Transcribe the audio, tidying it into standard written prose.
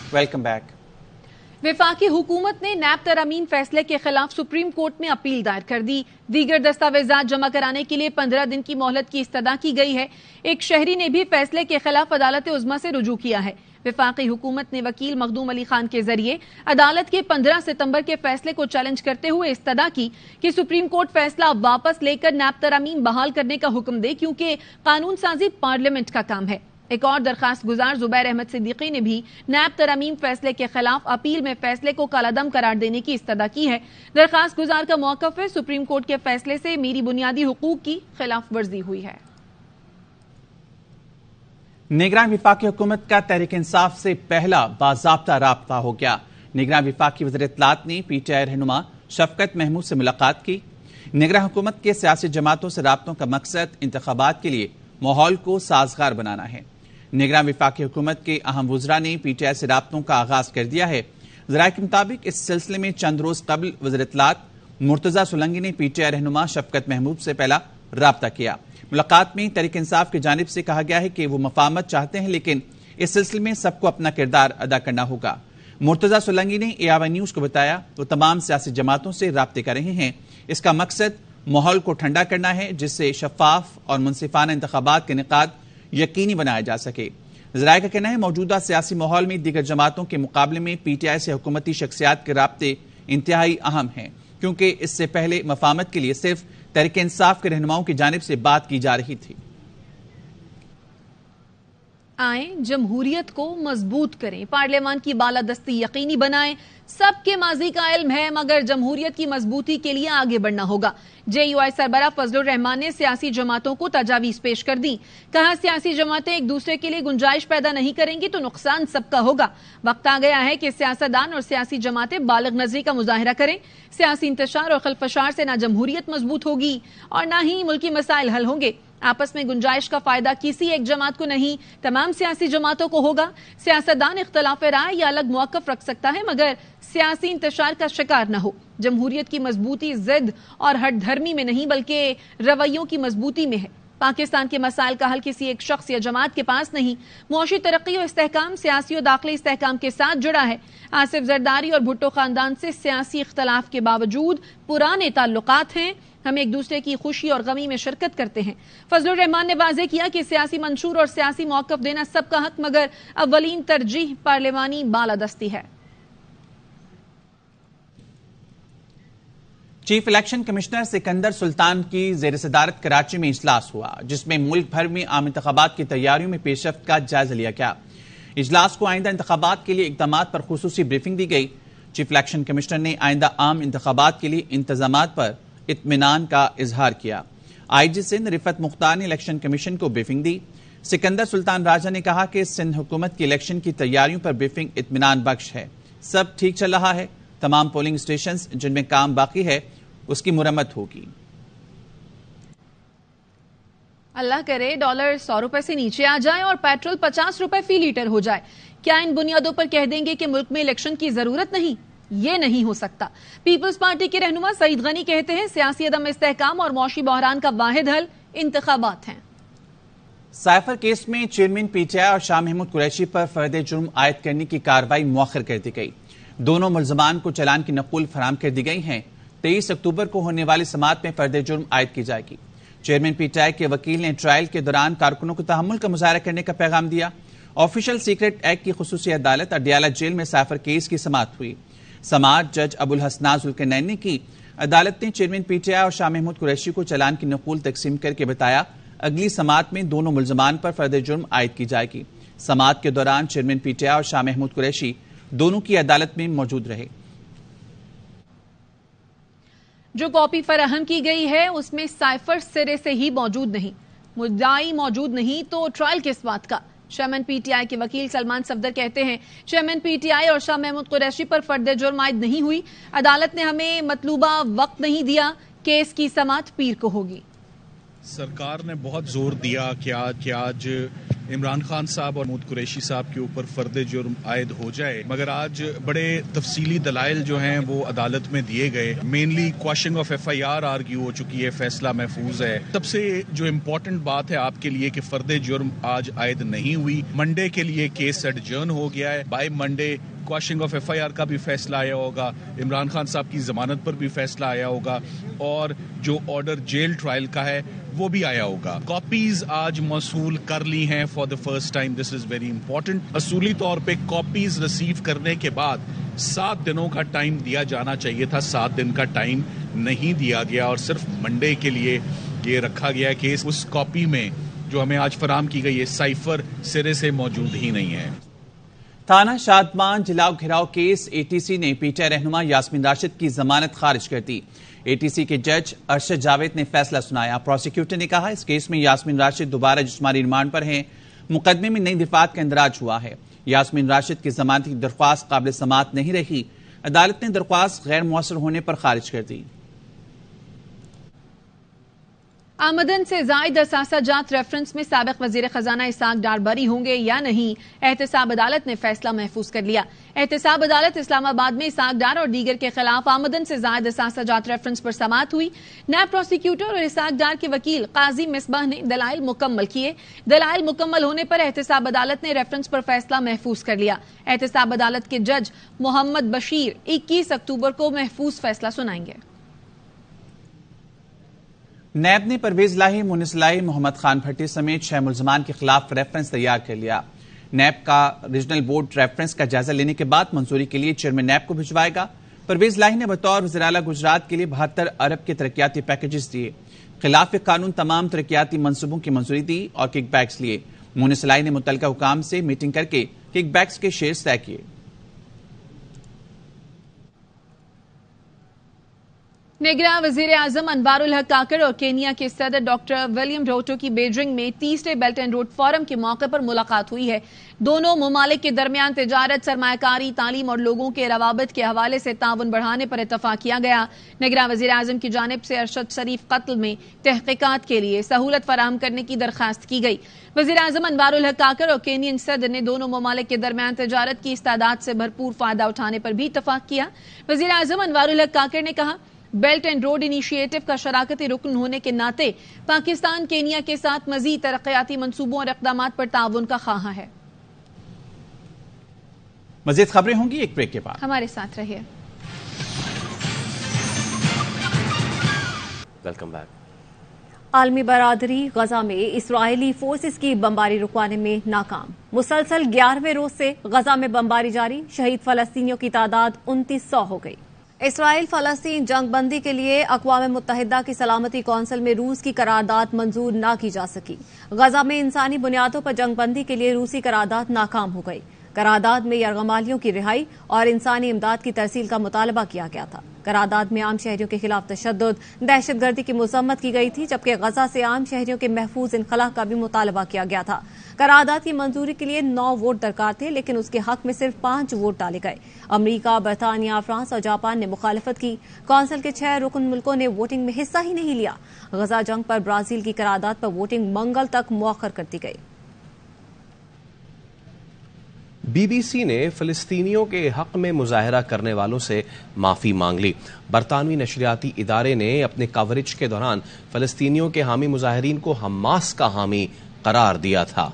Welcome back. वफाकी हुकूमत ने नैब तरमीम फैसले के खिलाफ सुप्रीम कोर्ट में अपील दायर कर दी। दीगर दस्तावेजात जमा कराने के लिए 15 दिन की मोहलत की इस्तदा की गई है। एक शहरी ने भी फैसले के खिलाफ अदालत उज़्मा से रुजू किया है। वफाकी हुकूमत ने वकील मखदूम अली खान के जरिए अदालत के 15 सितंबर के फैसले को चैलेंज करते हुए इस्तदा की कि सुप्रीम कोर्ट फैसला वापस लेकर नैब तरमीम बहाल करने का हुक्म दे, क्योंकि कानून साजी पार्लियामेंट का काम है। एक और दरखास्त गुजार जुबैर अहमद सिद्दीकी ने भी नैब तरमीम फैसले के खिलाफ अपील में फैसले को कालादम करार देने की इस्तदा की है। दरखास्त गुजार का मौक़िफ़ है, सुप्रीम कोर्ट के फैसले से मेरी बुनियादी हुकूक की खिलाफ वर्जी हुई है। निगरान वफाकी हुकूमत का तहरीक इंसाफ से पहला बाज़ाब्ता राब्ता हो गया। निगरान वफाकी वज़ीर इत्तलात ने पीटीआई रहनुमा शफकत महमूद से मुलाकात की। निगरान हुकूमत के सियासी जमातों से राब्तों का मकसद इंतखाबात के लिए माहौल को साजगार बनाना है। निगरान वफाकी हुकूमत के अहम वुज़रा ने पीटीआई से राब्तों का आगाज कर दिया है। ज़राए के मुताबिक इस सिलसिले में चंद रोज कबल वज़ीर इत्तलात मुर्तज़ा सोलंकी ने पीटीआई रहनुमा शफकत महमूद से पहला राब्ता किया। मुलाकात में तहरीक इंसाफ की जानिब से कहा गया है कि वो मफाहमत चाहते हैं, लेकिन इस सिलसिले में सबको अपना किरदार अदा करना होगा। मुर्तज़ा सोलंकी ने AIY न्यूज़ को बताया वो तमाम सियासी जमातों से राब्ते कर रहे हैं। इसका मकसद माहौल को ठंडा करना है, जिससे शफाफ और मुनसिफाना इंतखाबात के इनेकाद यकीनी बनाया जा सके। ज़राए का कहना है मौजूदा सियासी माहौल में दीगर जमातों के मुकाबले में पीटीआई से हुकूमती शख्सियात के राब्ते इंतहाई अहम हैं, क्योंकि इससे पहले मफाहमत के लिए सिर्फ तहरीक इंसाफ के रहनुमाओं की जानिब से बात की जा रही थी। आए जमहूरियत को मजबूत करें, पार्लियामान की बालादस्ती यकीनी बनाएं। सबके माजी का इल्म है, मगर जमहूरियत की मजबूती के लिए आगे बढ़ना होगा। JUI सरबराह फजलुर रहमान ने सियासी जमातों को तजावीज पेश कर दी। कहा सियासी जमातें एक दूसरे के लिए गुंजाइश पैदा नहीं करेंगी तो नुकसान सबका होगा। वक्त आ गया है कि सियासतदान और सियासी जमातें बालिग नजरी का मुजाहरा करें। सियासी इंतशार और खलफशार से ना जमहूरियत मजबूत होगी और ना ही मुल्की मसाइल हल होंगे। आपस में गुंजाइश का फायदा किसी एक जमात को नहीं, तमाम सियासी जमातों को होगा। सियासतदान इख्तलाफ राय या अलग मौक़िफ़ रख सकता है, मगर सियासी इंतशार का शिकार न हो। जमहूरियत की मजबूती जिद और हठधर्मी में नहीं, बल्कि रवैयों की मजबूती में है। पाकिस्तान के मसाइल का हल किसी एक शख्स या जमात के पास नहीं। मुआशी तरक्की और इस्तेहकाम सियासी और दाखिली इस्तेहकाम के साथ जुड़ा है। आसिफ जरदारी और भुट्टो खानदान से सियासी इख्तलाफ के बावजूद पुराने ताल्लुकात हैं। हम एक दूसरे की खुशी और गमी में शिरकत करते हैं। फजलुर रहमान ने वाज़ेह किया कि सियासी मंशूर और सियासी मौक़िफ़ देना सबका हक, मगर अव्वलीन तरजीह पार्लियामानी बालादस्ती है। Chief election commissioner Sikandar Sultan की ज़ेर सदारत कराची में इजलास हुआ, जिसमें मुल्क भर में आम इंतखाबात की तैयारियों में पेशरफ्त का जायजा लिया गया। इजलास को आइंदा इंतखाबात के लिए इक़दामात पर खुसूसी ब्रीफिंग दी गई। चीफ इलेक्शन कमिश्नर ने आइंदा आम इंतखाबात के लिए इंतजामात पर इत्मीनान का इजहार किया। IG सिंध रिफत मुख्तार ने इलेक्शन कमीशन को ब्रीफिंग दी। सिकंदर सुल्तान राजा ने कहा कि सिंध हुकूमत की इलेक्शन की तैयारियों पर ब्रीफिंग इत्मीनान बख्श है। सब ठीक चल रहा है। तमाम पोलिंग स्टेशन जिनमें काम बाकी है उसकी मुरम्मत होगी। अल्लाह करे डॉलर 100 रुपए से नीचे आ जाए और पेट्रोल 50 रुपए फी लीटर हो जाए। क्या इन बुनियादों पर कह देंगे कि मुल्क में इलेक्शन की जरूरत नहीं? ये नहीं हो सकता। पीपल्स पार्टी के रहनुमा सईद गनी कहते हैं सियासी अदम इस्तेहकाम और मौशी बहरान का वाहिद हल इंतखाबात हैं। साइफर केस में चेयरमैन PTI और शाह महमूद कुरैशी पर फर्द जुर्म आयद करने की कार्रवाई मुअख्खर कर दी गई। दोनों मुल्जमान को चालान की नकुल फराम कर दी गई हैं। 23 अक्टूबर को होने वाली समाअत में फर्द जुर्म आयद की जाएगी। चेयरमैन PTI के वकील ने ट्रायल के दौरान कारकुनों को तहम्मुल का मुजाहरा करने का पैगाम दिया। ऑफिशियल सीक्रेट एक्ट की खुसूसी अदालत अडियाला जेल में साइफर केस की समाअत हुई। समाअत जज अबुल हसनाज जुल्करनैन ने की। अदालत ने चेयरमैन PTI और शाह महमूद कुरैशी को चालान की नकुल तकसीम करके बताया अगली समाअत में दोनों मुल्जमान पर फर्द जुर्म आयद की जाएगी। समाअत के दौरान चेयरमैन PTI और शाह महमूद कुरैशी दोनों की अदालत में मौजूद रहे। जो कॉपी फराहम की गई है उसमें साइफर सिरे से ही मौजूद नहीं, मुद्दाई मौजूद नहीं तो ट्रायल किस बात का? चेयरमैन PTI के वकील सलमान सफदर कहते हैं चेयरमैन PTI और शाह महमूद कुरैशी पर फर्द जुर्म आयद नहीं हुई। अदालत ने हमें मतलूबा वक्त नहीं दिया। केस की समाअत पीर को होगी। सरकार ने बहुत जोर दिया कि आज عمران خان صاحب اور محمود قریشی صاحب کے اوپر فرد جرم عائد ہو جائے، مگر آج بڑے تفصیلی دلائل جو ہیں وہ عدالت میں دیے گئے. مینلی کواشنگ آف FIR آرگیو ہو چکی ہے، فیصلہ محفوظ ہے. سب سے جو امپورٹنٹ بات ہے آپ کے لیے کہ فرد جرم آج عائد نہیں ہوئی. منڈے کے لیے کیس ایڈجرن ہو گیا ہے. بائی منڈے کواشنگ آف FIR کا بھی فیصلہ آیا ہوگا، عمران خان صاحب کی ضمانت پر بھی فیصلہ آیا ہوگا، اور جو آرڈر جیل ٹرائل کا ہے وہ بھی آیا ہوگا. کاپیز آج موصول کر لی ہیں for the first time. This is very important. اصولی طور پہ کاپیز ریسیو کرنے کے بعد 7 دنوں کا ٹائم دیا جانا چاہیے تھا. 7 دن کا ٹائم نہیں دیا گیا اور صرف منڈے کے لیے یہ رکھا گیا کیس. اس کاپی میں جو ہمیں آج فراہم کی گئی ہے سائفر سرے سے موجود ہی نہیں ہے. تھانہ شادمان جلاؤ گھراؤ کیس ATC نے PTI رہنما یاسمین راشد کی ضمانت خارج کر دی. ATC کے جج ارشد جاوید نے فیصلہ سنایا. پروسیکیوٹر نے کہا اس کیس میں یاسمین راشد دوبارہ جسمانی ریمانڈ پر ہیں. مقدمے میں نئی دفعات کا اندراج ہوا ہے. یاسمین راشد کی ضمانت کی درخواست قابل سماعت نہیں رہی. عدالت نے درخواست غیر مؤثر ہونے پر خارج کر دی. آمدن سے زائد اثاثہ جات ریفرنس میں سابق وزیر خزانہ اسحاق ڈار بری ہوں گے یا نہیں، احتساب عدالت نے فیصلہ محفوظ کر لیا. احتساب عدالت اسلام آباد میں اسحاق ڈار اور دیگر کے خلاف آمدن سے زائد اثاثہ جات ریفرنس پر سماعت ہوئی. نائب پروسیکیوٹر اور اسحاق ڈار کے وکیل قاضی مصباح نے دلائل مکمل کیے. دلائل مکمل ہونے پر احتساب عدالت نے ریفرنس پر فیصلہ محفوظ کر لیا. احتساب عدالت کے جج محمد بشیر 21 اکتوبر کو محفوظ فیصلہ سنائیں گے. نیب نے پرویز لاہی، مونس لاہی، محمد خان بھٹی سمیت 6 ملزمان کے خلاف ریفرنس تیار کر لیا. نیب کا ریجنل بورڈ ریفرنس کا جائزہ لینے کے بعد منظوری کے لیے چیئرمین نیب کو بھجوائے گا. پرویز لاہی نے بطور وزیر اعلیٰ گجرات کے لیے 72 ارب کے ترقیاتی پیکیجز دیے. خلاف قانون تمام ترقیاتی منصوبوں کی منظوری دی اور کک بیکس لیے. مونس لاہی نے متعلقہ حکام سے میٹنگ کر کے کک بیکس کے شیئرز طے کیے. نگراں وزیر اعظم انوار الحق کاکڑ اور کینیا کے صدر ڈاکٹر ولیم روٹو کی بیجنگ میں تیسرے بیلٹ اینڈ روڈ فورم کے موقع پر ملاقات ہوئی ہے. دونوں ممالک کے درمیان تجارت، سرمایہ کاری، تعلیم اور لوگوں کے روابط کے حوالے سے تعاون بڑھانے پر اتفاق کیا گیا. نگراں وزیر اعظم کی جانب سے ارشد شریف قتل میں تحقیقات کے لیے سہولت فراہم کرنے کی درخواست کی گئی. وزیر اعظم انوار الحق کاکڑ اور کینین صدر نے دونوں ممالک کے درمیان تجارت کی استعداد سے بھرپور فائدہ اٹھانے پر بھی اتفاق کیا. وزیر اعظم انوار الحق کاکڑ نے کہا بیلٹ اینڈ روڈ انیشیٹو کا شراکتی رکن ہونے کے ناطے پاکستان کینیا کے ساتھ مزید ترقیاتی منصوبوں اور اقدامات پر تعاون کا خواہاں ہے. مزید خبریں ہوں گی ایک بریک کے بعد، ہمارے ساتھ رہیے. Welcome back. عالمی برادری غزہ میں اسرائیلی فورسز کی بمباری رکوانے میں ناکام. مسلسل 11ویں روز سے غزہ میں بمباری جاری. شہید فلسطینیوں کی تعداد 2900 ہو گئی. اسرائیل فلسطین جنگ بندی کے لیے اقوام متحدہ کی سلامتی کونسل میں روس کی قرارداد منظور نہ کی جا سکی. غزہ میں انسانی بنیادوں پر جنگ بندی کے لیے روسی قرارداد ناکام ہو گئی. قرارداد میں یرغمالیوں کی رہائی اور انسانی امداد کی ترسیل کا مطالبہ کیا گیا تھا. قرارداد میں عام شہریوں کے خلاف تشدد، دہشت گردی کی مذمت کی گئی تھی، جبکہ غزہ سے عام شہریوں کے محفوظ انخلاء کا بھی مطالبہ کیا گیا تھا. قرارداد کی منظوری کے لیے 9 ووٹ درکار تھے، لیکن اس کے حق میں صرف 5 ووٹ ڈالے گئے. امریکہ، برطانیہ، فرانس اور جاپان نے مخالفت کی. کونسل کے 6 رکن ملکوں نے ووٹنگ میں حصہ ہی نہیں لیا. غزہ جنگ پر برازیل کی قرارداد پر ووٹنگ منگل تک مؤخر کر دی گئی. BBC نے فلسطینیوں کے حق میں مظاہرہ کرنے والوں سے معافی مانگ لی. برطانوی نشریاتی ادارے نے اپنے کوریج کے دوران فلسطینیوں کے حامی مظاہرین کو حماس کا حامی قرار دیا تھا.